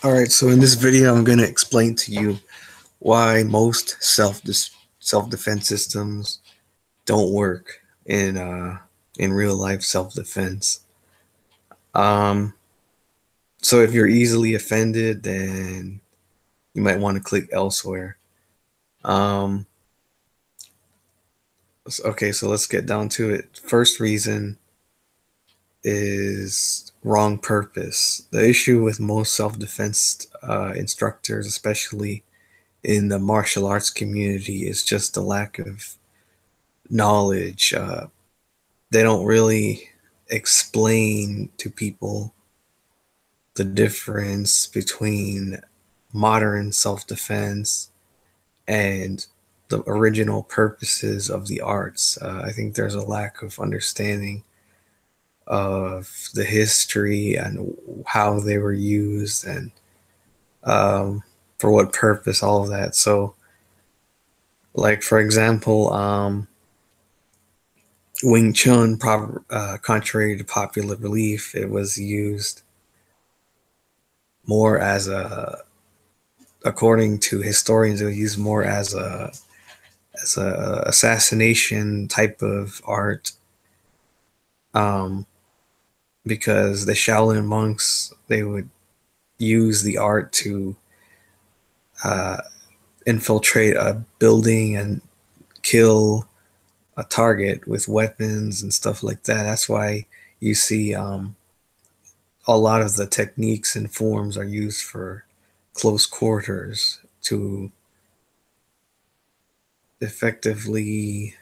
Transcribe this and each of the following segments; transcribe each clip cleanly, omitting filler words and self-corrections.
Alright, so in this video I'm going to explain to you why most self-defense systems don't work in real life self-defense. Um, so if you're easily offended, then you might want to click elsewhere. Um, okay, so let's get down to it. First reason is wrong purpose. The issue with most self-defense instructors, especially in the martial arts community, is just the lack of knowledge. They don't really explain to people the difference between modern self-defense and the original purposes of the arts. I think there's a lack of understanding of the history and how they were used and for what purpose, all of that. So, like for example, Wing Chun, contrary to popular belief, it was used more as according to historians, it was used more as a assassination type of art, because the Shaolin monks, they would use the art to infiltrate a building and kill a target with weapons and stuff like that. That's why you see a lot of the techniques and forms are used for close quarters to effectively,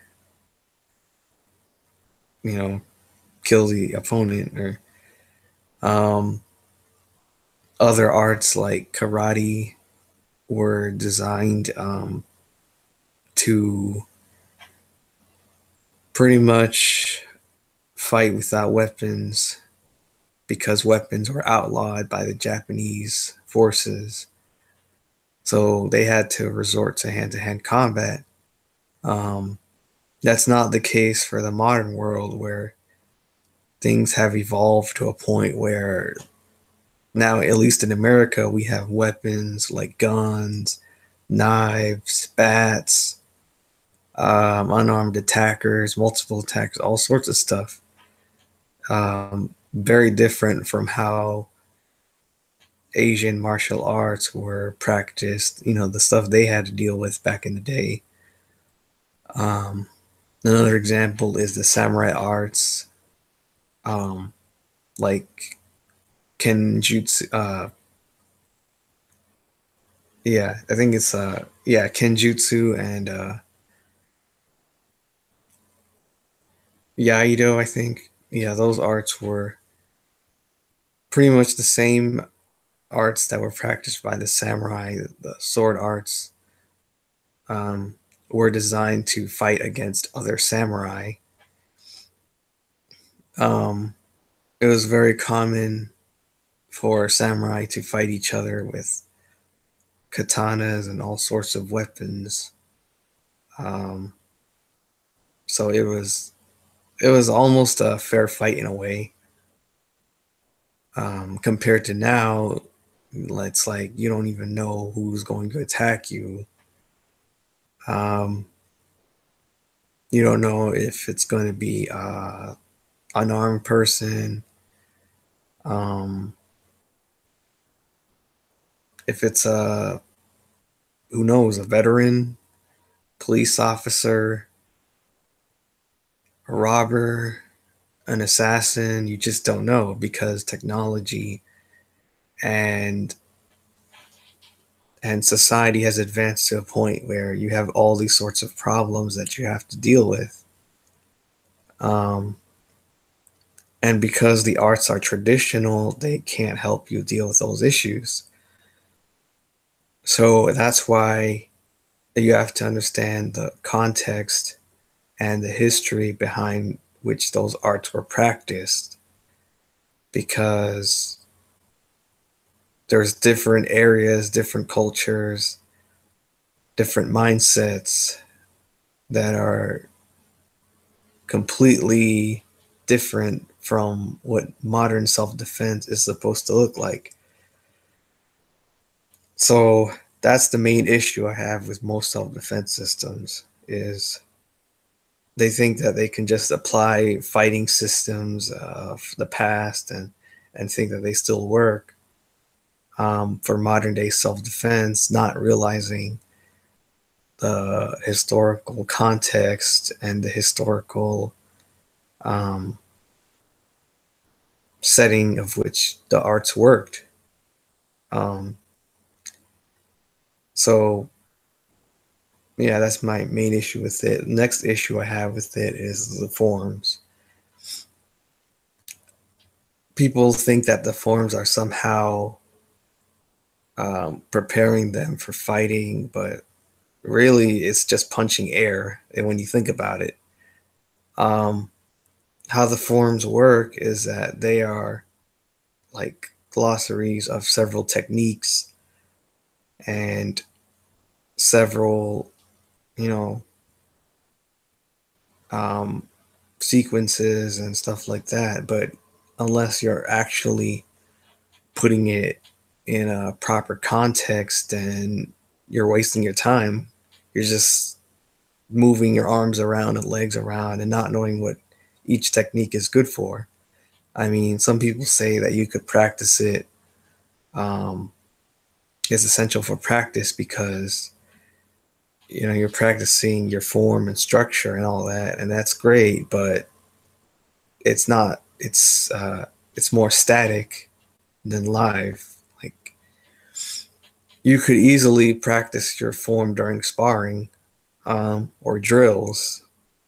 kill the opponent. Or other arts like karate were designed to pretty much fight without weapons, because weapons were outlawed by the Japanese forces. So they had to resort to hand-to-hand combat. That's not the case for the modern world, where things have evolved to a point where now, at least in America, we have weapons like guns, knives, bats, unarmed attackers, multiple attacks, all sorts of stuff. Very different from how Asian martial arts were practiced, the stuff they had to deal with back in the day. Another example is the samurai arts, like Kenjutsu. Yeah, I think it's Kenjutsu and Yaido, I think. Yeah, those arts were pretty much the same arts that were practiced by the samurai. The sword arts were designed to fight against other samurai. It was very common for samurai to fight each other with katanas and all sorts of weapons. So it was almost a fair fight in a way. Compared to now, it's like you don't even know who's going to attack you. You don't know if it's going to be an unarmed person, if it's who knows, a veteran, police officer, a robber, an assassin. You just don't know, because technology and society has advanced to a point where you have all these sorts of problems that you have to deal with. And because the arts are traditional, they can't help you deal with those issues. So that's why you have to understand the context and the history behind which those arts were practiced, because there's different areas, different cultures, different mindsets that are completely different from what modern self-defense is supposed to look like. So that's the main issue I have with most self-defense systems is they think that they can just apply fighting systems of the past and think that they still work for modern day self-defense, not realizing the historical context and the historical um, setting of which the arts worked. Um, so yeah, that's my main issue with it. Next issue I have with it is the forms. People think that the forms are somehow preparing them for fighting, but really it's just punching air. And when you think about it, um, how the forms work is that they are like glossaries of several techniques and several, you know, um, sequences and stuff like that. But unless you're actually putting it in a proper context, then you're wasting your time. You're just moving your arms around and legs around and not knowing what each technique is good for. I mean, some people say that you could practice it. It's essential for practice because you're practicing your form and structure and all that, and that's great. But it's not. It's more static than live. Like you could easily practice your form during sparring or drills,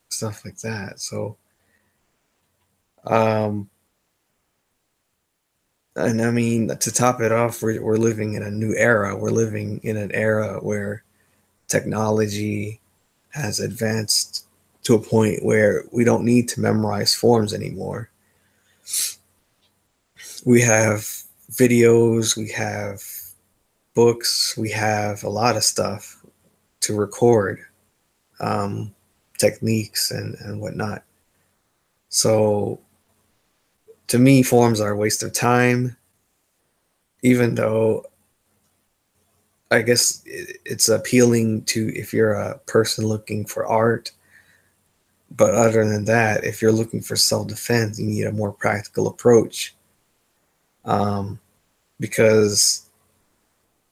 stuff like that. So, um, and I mean, to top it off, we're living in a new era. We're living in an era where technology has advanced to a point where we don't need to memorize forms anymore. We have videos, we have books, we have a lot of stuff to record um, techniques and whatnot. So to me, forms are a waste of time, even though I guess it's appealing to if you're a person looking for art. But other than that, if you're looking for self-defense, you need a more practical approach um, because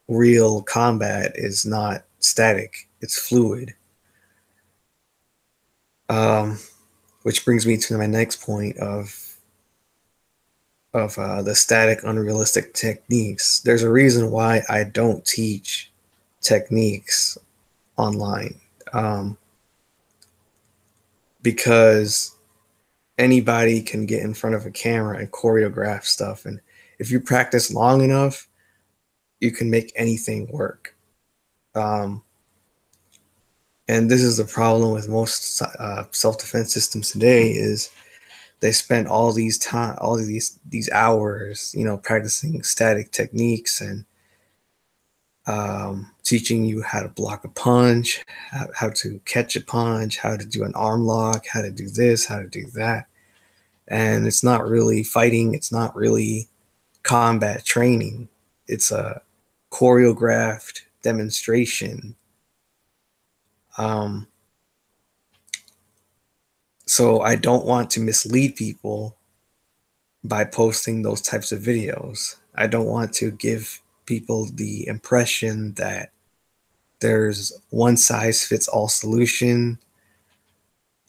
real combat is not static, it's fluid. Um, which brings me to my next point of the static, unrealistic techniques. There's a reason why I don't teach techniques online because anybody can get in front of a camera and choreograph stuff. And if you practice long enough, you can make anything work. Um, and this is the problem with most self-defense systems today is they spend all these hours, practicing static techniques and teaching you how to block a punch, how to catch a punch, how to do an arm lock, how to do this, how to do that. And it's not really fighting. It's not really combat training. It's a choreographed demonstration. Um, so I don't want to mislead people by posting those types of videos. I don't want to give people the impression that there's one size fits all solution,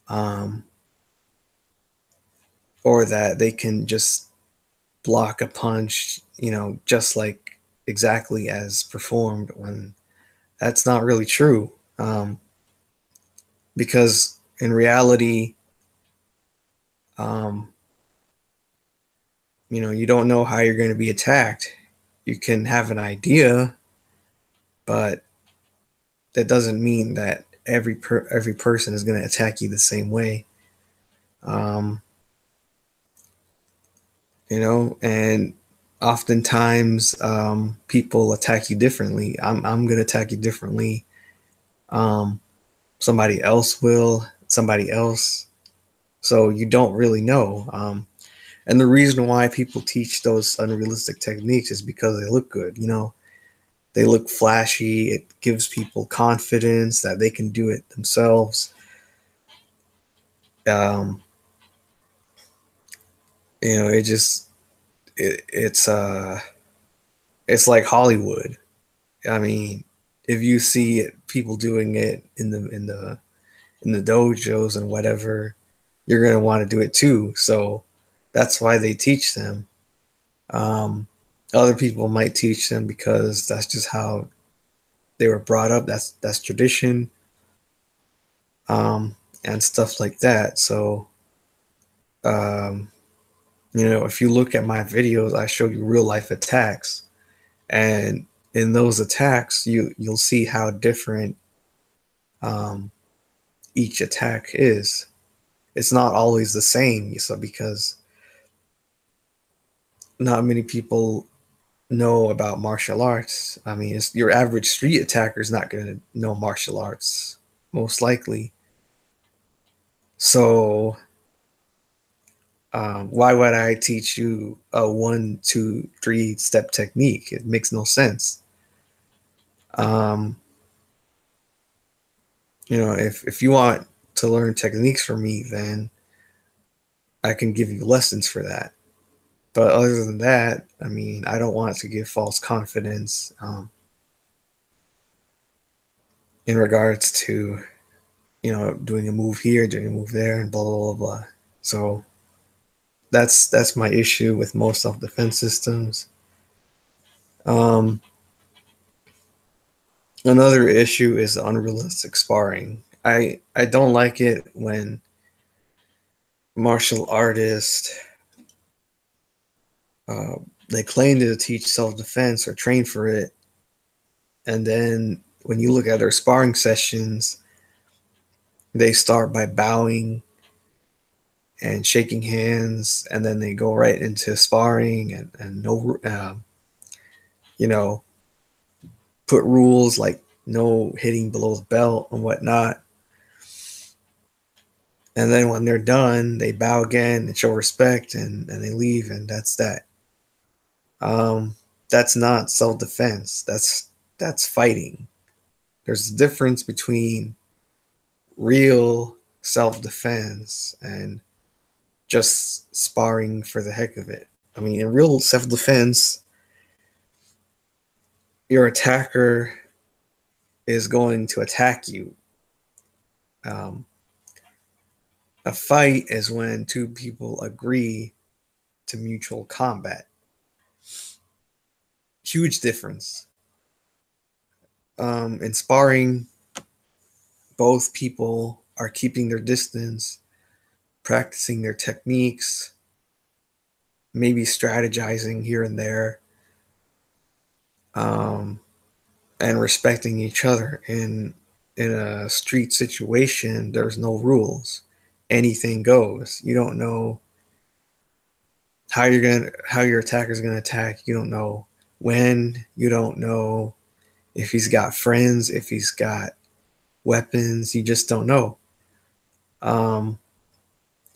um, or that they can just block a punch, just like exactly as performed when that's not really true. Because in reality, um, you don't know how you're going to be attacked. You can have an idea, but that doesn't mean that every person is going to attack you the same way. Um, and oftentimes people attack you differently. I'm going to attack you differently. Um, somebody else will, somebody else. So you don't really know. And the reason why people teach those unrealistic techniques is because they look good. They look flashy. It gives people confidence that they can do it themselves. Um, it just it's like Hollywood. I mean, if you see people doing it in the dojos and whatever, you're gonna want to do it too. So that's why they teach them. Um, Other people might teach them because that's just how they were brought up. That's tradition, and stuff like that. So, um, if you look at my videos, I show you real life attacks, and in those attacks, you'll see how different um, each attack is. It's not always the same, so because not many people know about martial arts. I mean, your average street attacker is not going to know martial arts, most likely. So, why would I teach you a 1, 2, 3 step technique? It makes no sense. Um, if you want to learn techniques from me, then I can give you lessons for that. But other than that, I mean, I don't want to give false confidence in regards to doing a move here, doing a move there, and blah blah blah blah. So that's my issue with most self-defense systems. Um, Another issue is unrealistic sparring. I don't like it when martial artists uh, they claim to teach self-defense or train for it, and then when you look at their sparring sessions, they start by bowing and shaking hands, and then they go right into sparring and no, you know, put rules like no hitting below the belt and whatnot. And then when they're done, they bow again and show respect and they leave, and that's that. That's not self defense. That's fighting. There's a difference between real self defense and just sparring for the heck of it. I mean, in real self defense, your attacker is going to attack you. Um, a fight is when two people agree to mutual combat. Huge difference. In sparring, both people are keeping their distance, practicing their techniques, maybe strategizing here and there, um, and respecting each other. In a street situation, there's no rules. Anything goes. You don't know how your attacker's gonna attack. You don't know when. You don't know if he's got friends, if he's got weapons. You just don't know. Um,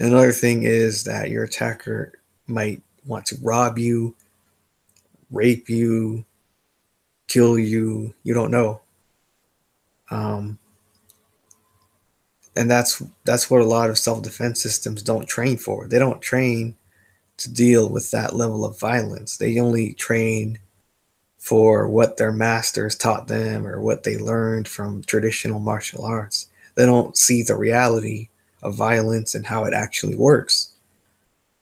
Another thing is that your attacker might want to rob you, rape you, kill you. You don't know. Um, and that's what a lot of self-defense systems don't train for. They don't train to deal with that level of violence. They only train for what their masters taught them or what they learned from traditional martial arts. They don't see the reality of violence and how it actually works.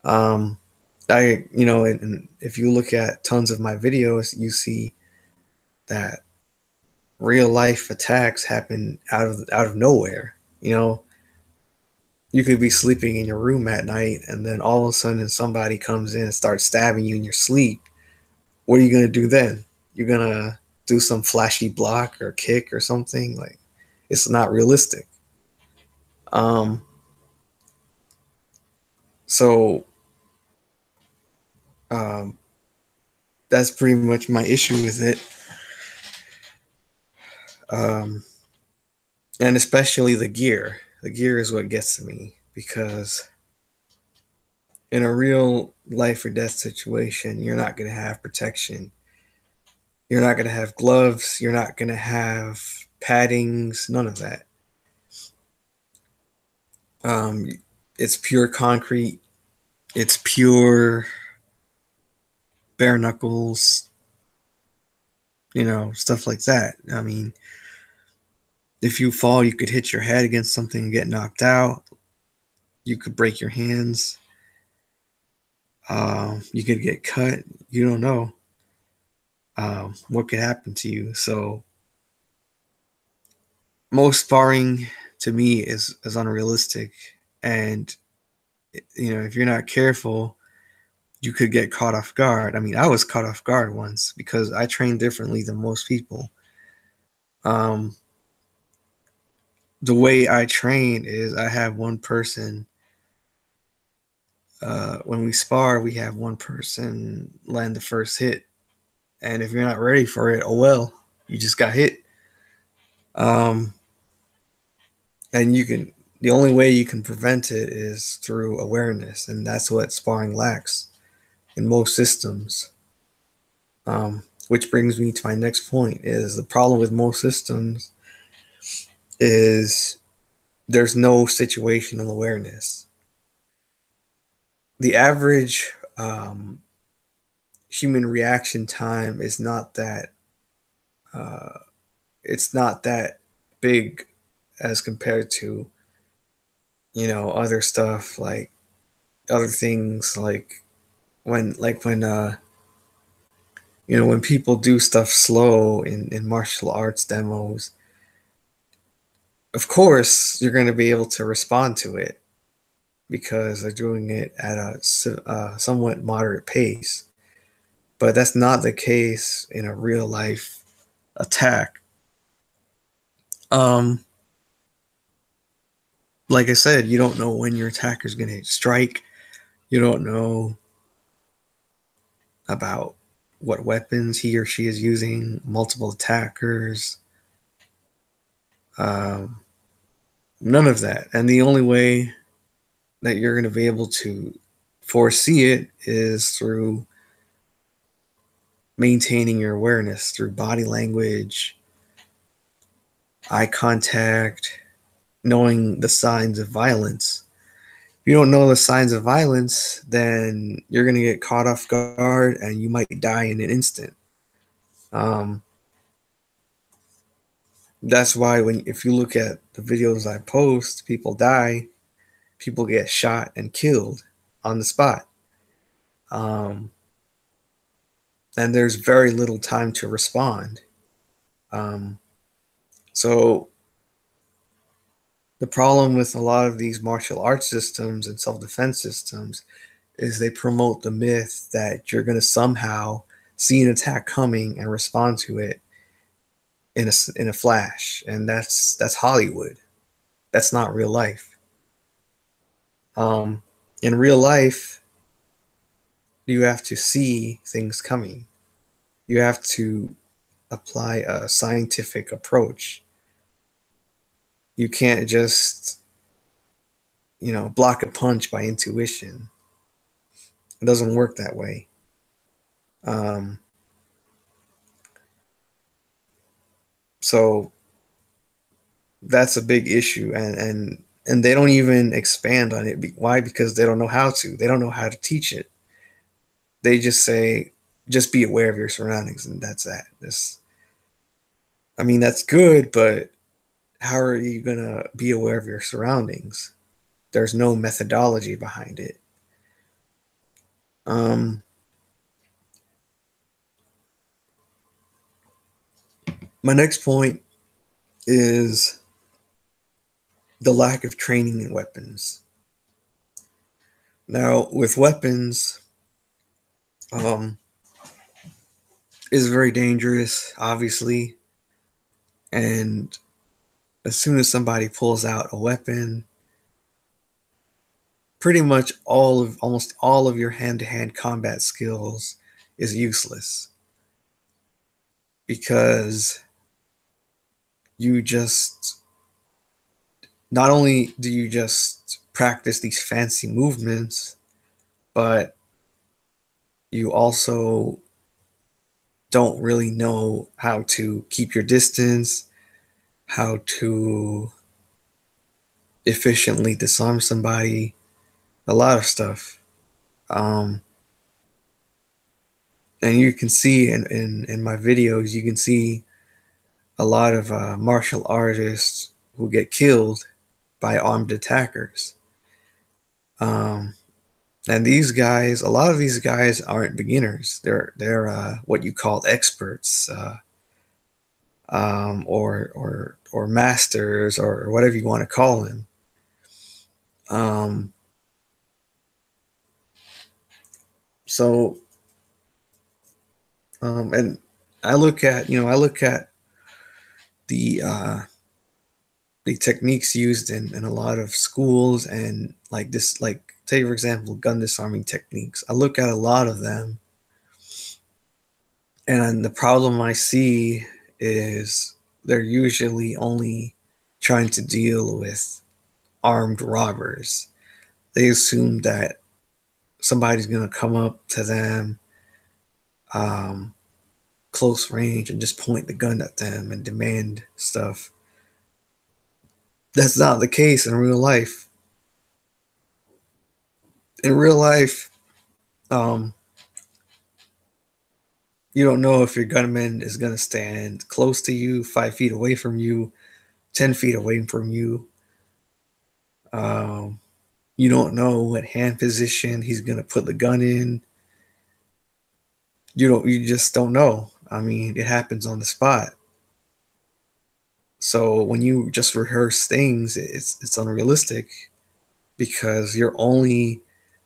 Um, and if you look at tons of my videos, you see that real life attacks happen out of nowhere. You could be sleeping in your room at night, and then all of a sudden somebody comes in and starts stabbing you in your sleep. What are you gonna do then? You're gonna do some flashy block or kick or something? Like, it's not realistic. Um, so um, that's pretty much my issue with it. Um, and especially the gear. The gear is what gets to me because in a real life or death situation, you're not going to have protection. You're not going to have gloves. You're not going to have paddings. None of that. Um, it's pure concrete. It's pure bare knuckles, stuff like that. I mean, if you fall, you could hit your head against something and get knocked out. You could break your hands. You could get cut. You don't know what could happen to you. So most sparring to me is unrealistic, and if you're not careful, you could get caught off guard. I mean, I was caught off guard once because I train differently than most people. Um, the way I train is I have one person. When we spar, we have one person land the first hit, and if you're not ready for it, oh well, you just got hit. Um, and the only way you can prevent it is through awareness, and that's what sparring lacks in most systems. Which brings me to my next point: is the problem with most systems is there's no situational awareness. The average human reaction time is not that uh, it's not that big as compared to other stuff, like other things, like when people do stuff slow in martial arts demos. Of course you're going to be able to respond to it because they're doing it at a somewhat moderate pace, but that's not the case in a real life attack. um like I said, you don't know when your attacker is going to strike. You don't know about what weapons he or she is using, multiple attackers, um, none of that. And the only way that you're going to be able to foresee it is through maintaining your awareness through body language, eye contact, knowing the signs of violence. If you don't know the signs of violence, then you're going to get caught off guard and you might die in an instant. Um, that's why if you look at the videos I post, people die, people get shot and killed on the spot. Um, and there's very little time to respond. Um, so the problem with a lot of these martial arts systems and self-defense systems is they promote the myth that you're going to somehow see an attack coming and respond to it in a flash, and that's Hollywood. That's not real life. In real life, you have to see things coming. You have to apply a scientific approach. You can't just, block a punch by intuition. It doesn't work that way. Um, so that's a big issue, and they don't even expand on it. Why? Because they don't know how to. They don't know how to teach it. They just say, just be aware of your surroundings, and that's that. I mean, that's good, but how are you gonna be aware of your surroundings? There's no methodology behind it. Um, my next point is the lack of training in weapons. Now, with weapons, um, is very dangerous, obviously, and as soon as somebody pulls out a weapon, pretty much almost all of your hand-to-hand combat skills is useless because you just not only do you just practice these fancy movements, but you also don't really know how to keep your distance, how to efficiently disarm somebody, a lot of stuff. Um, and you can see in my videos, you can see a lot of martial artists who get killed by armed attackers. Um, and these guys, a lot of these guys aren't beginners. They're what you call experts, or masters, or whatever you want to call them. Um, so and I look at the the techniques used in a lot of schools, and like this, like take for example gun disarming techniques. I look at a lot of them, and the problem I see is they're usually only trying to deal with armed robbers. They assume that somebody's going to come up to them um, close range and just point the gun at them and demand stuff. That's not the case in real life. In real life, um, you don't know if your gunman is going to stand close to you, 5 feet away from you, 10 feet away from you. Um, you don't know what hand position he's going to put the gun in. You just don't know. I mean, it happens on the spot. So when you just rehearse things, it's unrealistic because you're only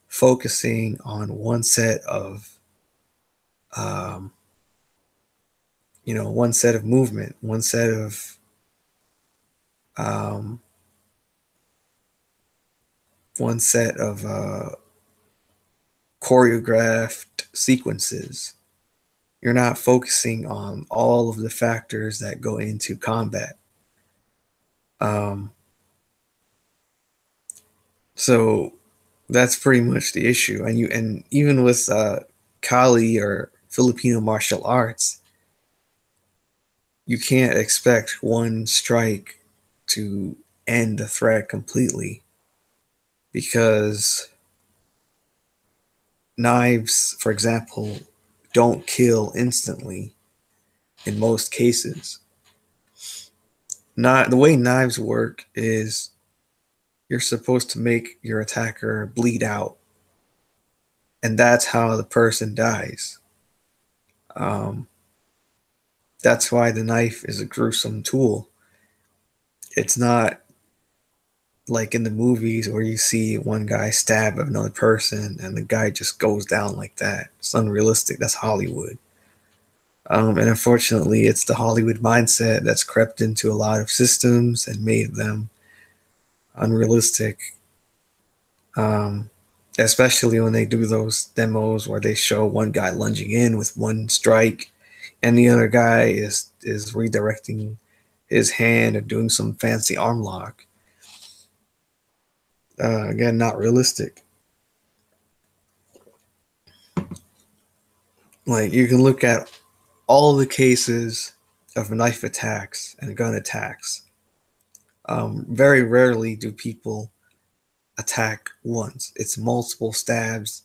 focusing on one set of um, one set of movement, um, one set of choreographed sequences. You're not focusing on all of the factors that go into combat. Um, so that's pretty much the issue. And even with Kali or Filipino martial arts, you can't expect one strike to end the threat completely because knives, for example, don't kill instantly in most cases. Not the way knives work is you're supposed to make your attacker bleed out, and that's how the person dies. Um, that's why the knife is a gruesome tool. It's not like in the movies where you see one guy stab another person and the guy just goes down like that. It's unrealistic. That's Hollywood. And unfortunately, it's the Hollywood mindset that's crept into a lot of systems and made them unrealistic. Um, Especially when they do those demos where they show one guy lunging in with one strike, and the other guy is redirecting his hand or doing some fancy arm lock. Again, not realistic. Like you can look at all the cases of knife attacks and gun attacks. Very rarely do people attack once. It's multiple stabs,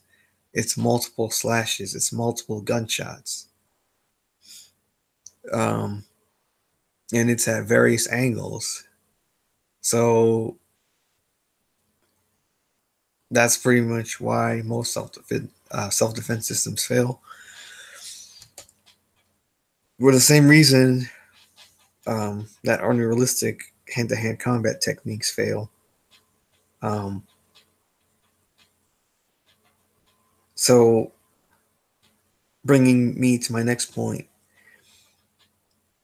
it's multiple slashes, it's multiple gunshots. Um, and it's at various angles. So that's pretty much why most self-defense systems fail. For the same reason that unrealistic hand-to-hand combat techniques fail. Um, so bringing me to my next point,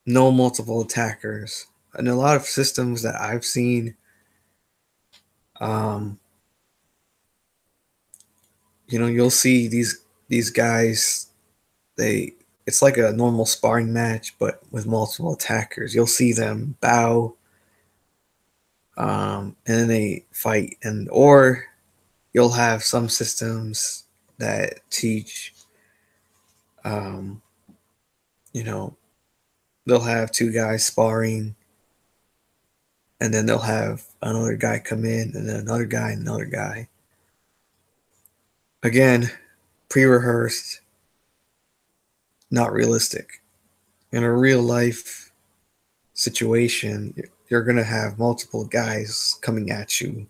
no multiple attackers. In a lot of systems that I've seen, um, you'll see these guys. It's like a normal sparring match, but with multiple attackers. You'll see them bow, and then they fight, or you'll have some systems that teach um, You know, they'll have two guys sparring, and then they'll have another guy come in, and then another guy, and another guy. Again, pre-rehearsed, not realistic. In a real life situation, you're going to have multiple guys coming at you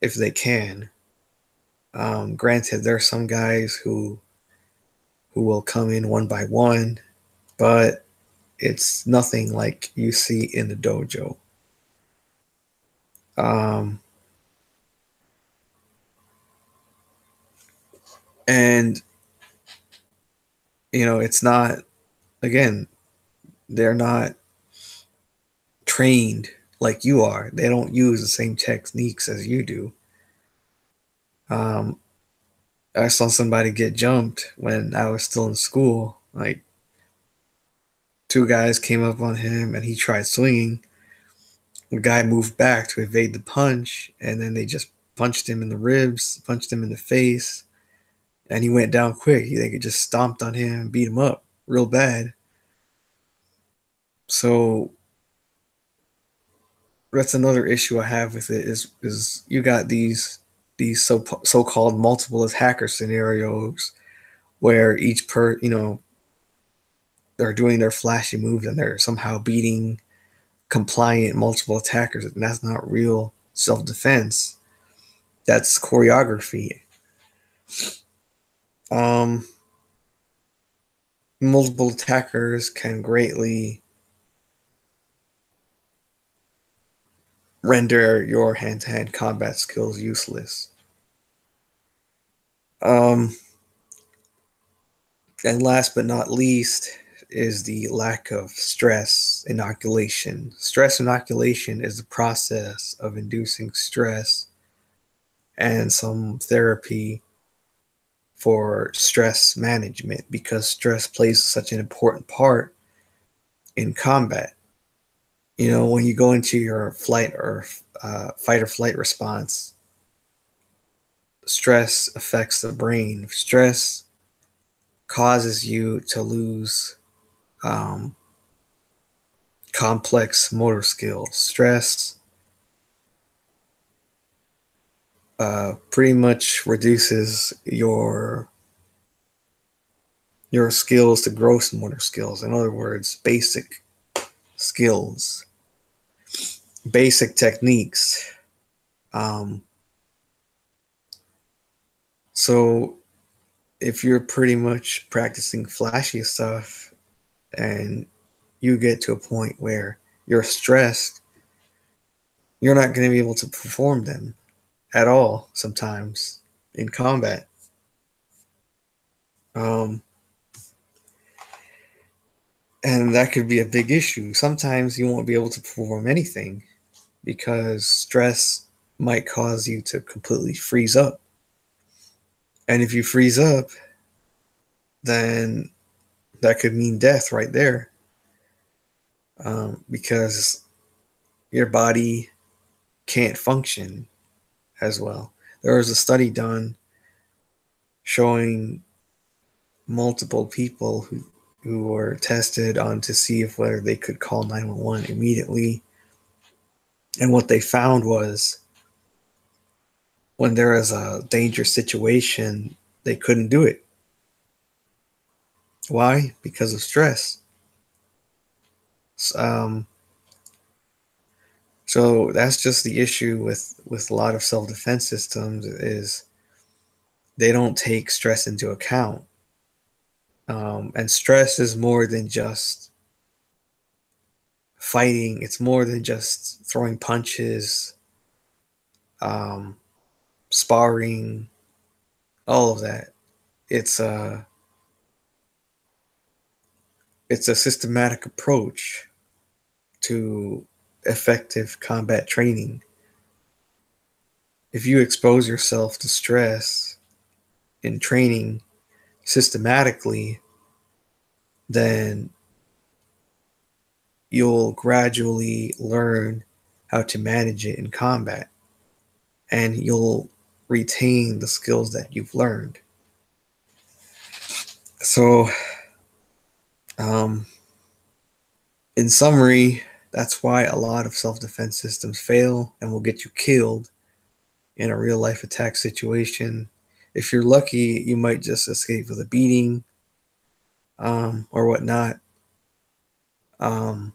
if they can. Granted, there are some guys who will come in one by one, but it's nothing like you see in the dojo. Um, and it's not, again, they're not trained like you are. They don't use the same techniques as you do. Um, I saw somebody get jumped when I was still in school. Like, two guys came up on him and he tried swinging. The guy moved back to evade the punch, and then they just punched him in the ribs, punched him in the face, and he went down quick. They could just stomped on him and beat him up real bad. So that's another issue I have with it is you got these so-called multiple attacker scenarios where each they're doing their flashy moves and they're somehow beating compliant multiple attackers, and that's not real self-defense. That's choreography. Um, Multiple attackers can greatly render your hand-to-hand combat skills useless. Um, and last but not least is the lack of stress inoculation. Stress inoculation is the process of inducing stress and some therapy for stress management, because stress plays such an important part in combat. When you go into your flight or fight or flight response, stress affects the brain. Stress causes you to lose um, complex motor skills. Stress pretty much reduces your skills to gross motor skills. In other words, basic skills, basic techniques. Um, so if you're pretty much practicing flashy stuff and you get to a point where you're stressed, you're not going to be able to perform them at all sometimes in combat. Um, and that could be a big issue. Sometimes you won't be able to perform anything because stress might cause you to completely freeze up. And if you freeze up, then that could mean death right there, because your body can't function as well. There was a study done showing multiple people who were tested on to see if whether they could call 911 immediately. And what they found was when there was a dangerous situation, they couldn't do it. Why? Because of stress. Um, so that's just the issue with a lot of self-defense systems, is they don't take stress into account. And stress is more than just fighting. It's more than just throwing punches, um, sparring, all of that. It's a it's a systematic approach to effective combat training. If you expose yourself to stress in training systematically, then you'll gradually learn how to manage it in combat, and you'll retain the skills that you've learned. So Um, in summary, that's why a lot of self-defense systems fail and will get you killed in a real life attack situation. If you're lucky, you might just escape with a beating, or whatnot. Um,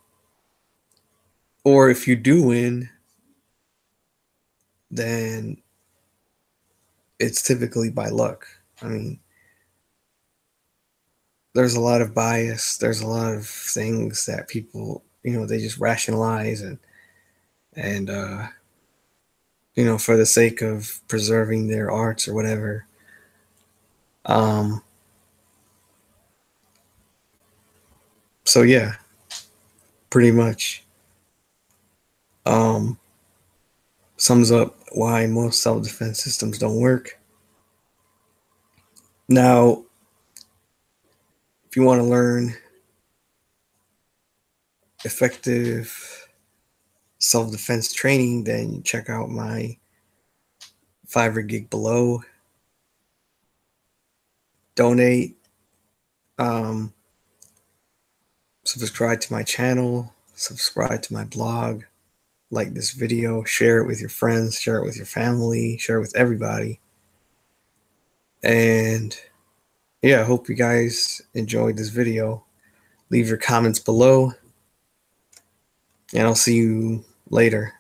or if you do win, then it's typically by luck. I mean, there's a lot of bias. There's a lot of things that people, they just rationalize and for the sake of preserving their arts or whatever. Um, so yeah, pretty much um, sums up why most self-defense systems don't work. Now, if you want to learn effective self-defense training, then check out my Fiverr gig below. Donate. Um, Subscribe to my channel. Subscribe to my blog. Like this video. Share it with your friends. Share it with your family. Share it with everybody. And yeah, I hope you guys enjoyed this video. Leave your comments below. And I'll see you later.